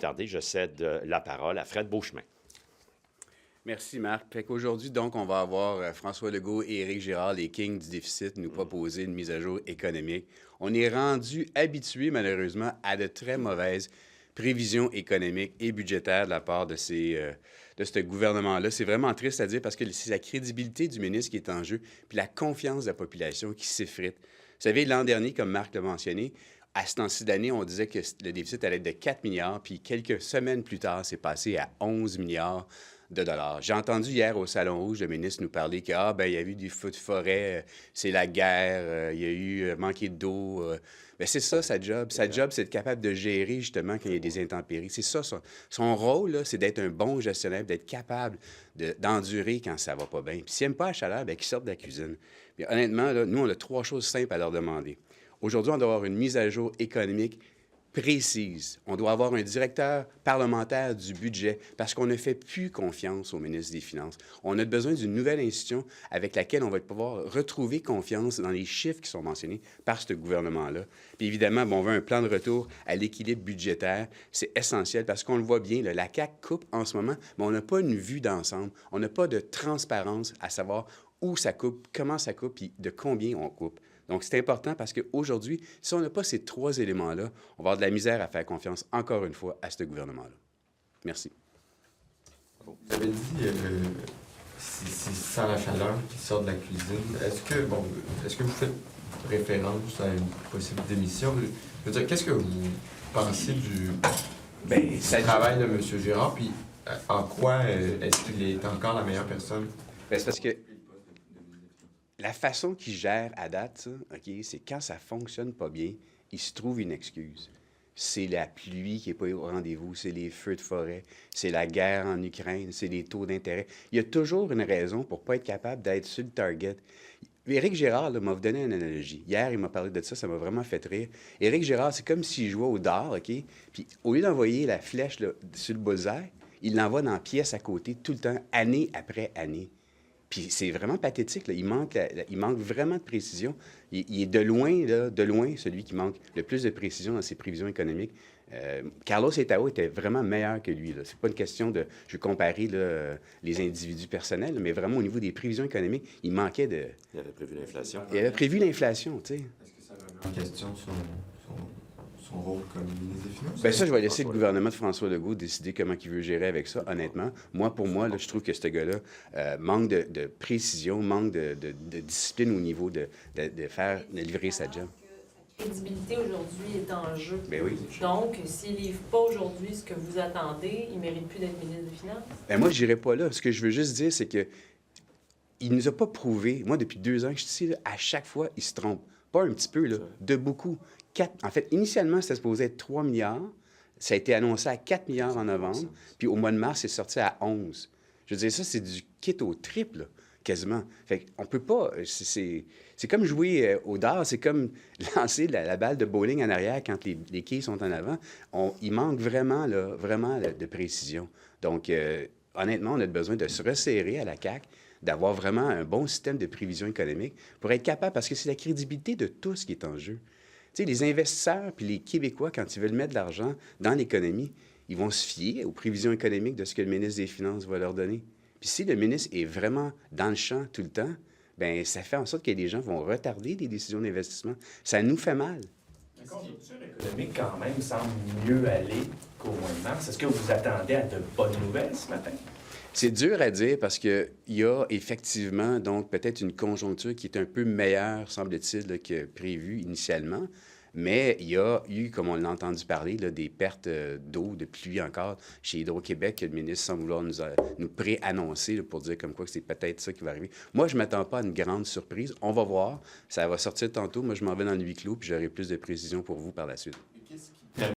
tarder, je cède la parole à Fred Beauchemin. Merci, Marc. Fait qu'aujourd'hui, donc, on va avoir François Legault et Éric Girard, les kings du déficit, nous proposer une mise à jour économique. On est rendu habitué, malheureusement, à de très mauvaises prévisions économiques et budgétaires de la part de ce gouvernement-là. C'est vraiment triste à dire parce que c'est la crédibilité du ministre qui est en jeu, puis la confiance de la population qui s'effrite. Vous savez, l'an dernier, comme Marc l'a mentionné, à ce temps-ci d'année, on disait que le déficit allait être de 4 milliards, puis quelques semaines plus tard, c'est passé à 11 milliards de dollars. J'ai entendu hier au Salon Rouge le ministre nous parler qu'il il y a eu du feu de forêt, c'est la guerre, il y a eu manqué d'eau. Bien, c'est ça, sa job. Sa job, c'est d'être capable de gérer, justement, quand il y a des intempéries. C'est ça, son rôle, là, c'est d'être un bon gestionnaire, d'être capable d'endurer quand ça va pas bien. Puis s'il n'aime pas la chaleur, bien, qu'il sorte de la cuisine. Puis honnêtement, là, nous, on a 3 choses simples à leur demander. Aujourd'hui, on doit avoir une mise à jour économique précise. On doit avoir un directeur parlementaire du budget parce qu'on ne fait plus confiance au ministre des Finances. On a besoin d'une nouvelle institution avec laquelle on va pouvoir retrouver confiance dans les chiffres qui sont mentionnés par ce gouvernement-là. Puis évidemment, on veut un plan de retour à l'équilibre budgétaire. C'est essentiel parce qu'on le voit bien, là, la CAQ coupe en ce moment, mais on n'a pas une vue d'ensemble. On n'a pas de transparence à savoir où ça coupe, comment ça coupe, puis de combien on coupe. Donc, c'est important parce qu'aujourd'hui, si on n'a pas ces 3 éléments-là, on va avoir de la misère à faire confiance, encore une fois, à ce gouvernement-là. Merci. Vous avez dit c'est sans la chaleur qui sort de la cuisine. Est-ce que vous faites référence à une possible démission? Je veux dire, qu'est-ce que vous pensez du travail de M. Girard, puis en quoi est-ce qu'il est encore la meilleure personne? Bien, c'est parce que la façon qu'il gère à date, ça, c'est quand ça fonctionne pas bien, il se trouve une excuse. C'est la pluie qui n'est pas au rendez-vous, c'est les feux de forêt, c'est la guerre en Ukraine, c'est les taux d'intérêt. Il y a toujours une raison pour ne pas être capable d'être sur le target. Éric Girard m'a donné une analogie. Hier, il m'a parlé de ça m'a vraiment fait rire. Éric Girard, c'est comme s'il jouait au dard, puis au lieu d'envoyer la flèche là, sur le bullseye, il l'envoie dans la pièce à côté tout le temps, année après année. Puis c'est vraiment pathétique. Là. Il manque vraiment de précision. Il est de loin, celui qui manque le plus de précision dans ses prévisions économiques. Carlos Etao était vraiment meilleur que lui. C'est pas une question de... Je vais comparer les individus personnels, mais vraiment au niveau des prévisions économiques, il manquait de... Il avait prévu l'inflation. Il avait prévu l'inflation, tu sais. Est-ce que ça remet en question son rôle comme ministre des Finances? Bien, ça, je vais laisser le gouvernement de François Legault décider comment il veut gérer avec ça, honnêtement. Pour moi, là, je trouve que ce gars-là manque de précision, manque de discipline au niveau de livrer sa job. Sa crédibilité aujourd'hui est en jeu. Bien oui. Donc, s'il ne livre pas aujourd'hui ce que vous attendez, il ne mérite plus d'être ministre des Finances? Bien, moi, je n'irai pas là. Ce que je veux juste dire, c'est que il ne nous a pas prouvé, moi, depuis 2 ans que je suis ici, là, à chaque fois, il se trompe. Pas un petit peu, là, de beaucoup. En fait, initialement, c'était supposé être 3 milliards. Ça a été annoncé à 4 milliards en novembre. Puis au mois de mars, c'est sorti à 11. Je veux dire, ça, c'est du kit au triple, là, quasiment. Fait qu'on peut pas... C'est comme jouer au dard. C'est comme lancer la balle de bowling en arrière quand les quilles sont en avant. Il manque vraiment de précision. Donc, honnêtement, on a besoin de se resserrer à la CAQ, d'avoir vraiment un bon système de prévision économique pour être capable, parce que c'est la crédibilité de tous qui est en jeu. Tu sais, les investisseurs puis les Québécois, quand ils veulent mettre de l'argent dans l'économie, ils vont se fier aux prévisions économiques de ce que le ministre des Finances va leur donner. Puis si le ministre est vraiment dans le champ tout le temps, bien, ça fait en sorte que les gens vont retarder des décisions d'investissement. Ça nous fait mal. La conjoncture économique, quand même, semble mieux aller qu'au mois de mars. Est-ce que vous attendez à de bonnes nouvelles ce matin? C'est dur à dire parce qu'il y a effectivement, donc, peut-être une conjoncture qui est un peu meilleure, semble-t-il, là, que prévu initialement. Mais il y a eu, comme on l'a entendu parler, là, des pertes d'eau, de pluie encore chez Hydro-Québec, que le ministre semble vouloir nous pré-annoncer là, pour dire comme quoi que c'est peut-être ça qui va arriver. Moi, je ne m'attends pas à une grande surprise. On va voir. Ça va sortir tantôt. Moi, je m'en vais dans le huis clos, puis j'aurai plus de précisions pour vous par la suite.